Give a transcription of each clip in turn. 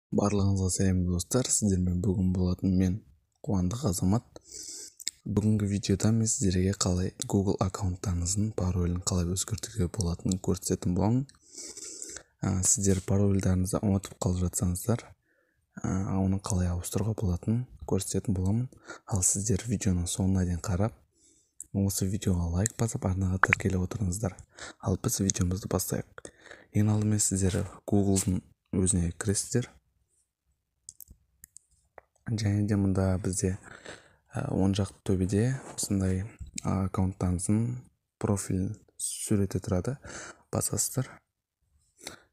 Барлығыңызға сәлем достар, сіздермен бүгін болатын мен Қуандық Азамат. Бүгінгі видеода мен сіздерге қалай Google аккаунттарыңыздың паролін қалай өзгертуге болатынын көрсететін боламын. Сіздер парольдарыңызды ұмытып қалып жатсаңыздар, оны қалай ауыстыруға болатынын көрсететін боламын. Ал сіздер видеоның соңына дейін қарап, осы видеоға лайк басып, арнаға тіркеліп отырыңыздар. Ал біз видеомызды бастайық. Ең алдымен сіздер Google'дың өзіне кіресіздер. Және де мұнда бізде оң жақ төбеде осындай аккаунттарыңыздың профиль суреті тұрады, басасыздар.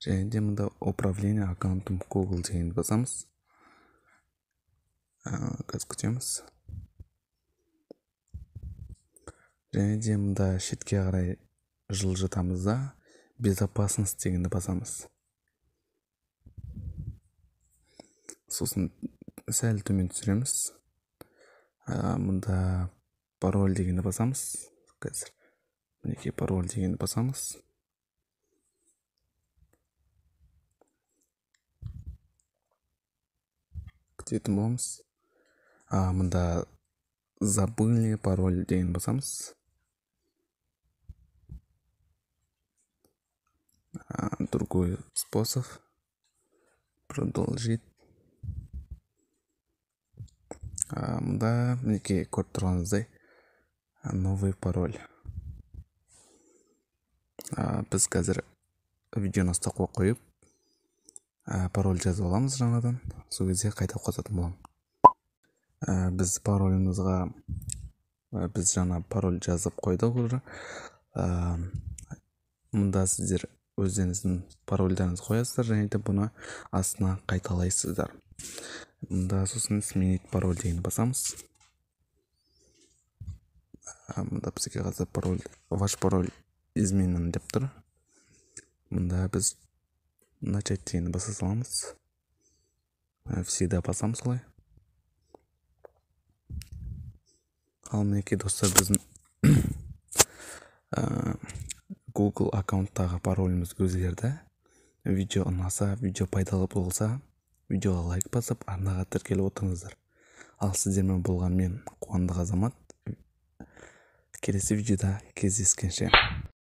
Және де мұнда управление аккаунтом Google дегенді басамыз. Қазір күтеміз. Және де мұнда шетке қарай жылжытамыз да безопасность дегенді басамыз. Сосын сәл төмен түсіреміз. Мұнда пароль дегенді басамыз. Қазір мінекей пароль дегенді басамыз. Күтетін боламыз. Мұнда забыли пароль деген басамыз. Другой способ. Продолжить. Мұнда мінекей көріп тұрғаныңыздай новый пароль. Біз қазір видеоны стоққа қойып, пароль жазып аламыз жаңадан. Сол кезде қайта қосатын боламын. Біз паролімізға біз жаңа пароль жазып қойдық уже. Мұнда сіздер өздеріңіздің парольдарыңызды қоясыздар және де бұны астына қайталайсыздар. Мұнда сосын сменить пароль деген басамыз. Мұнда бізге қазір пароль, ваш пароль изменен деп тұр. Мұнда біз начать деген баса саламыз. Всегда басамыз солай. Ал мінекей достар, біздің Google аккаунттағы пароліміз өзгерді. Видео ұнаса, видео пайдалы болса, видеоға лайк басып, арнаға тіркеліп отырыңыздар. Ал сіздермен болған мен Қуандық Азамат. Келесі видеода кездескенше.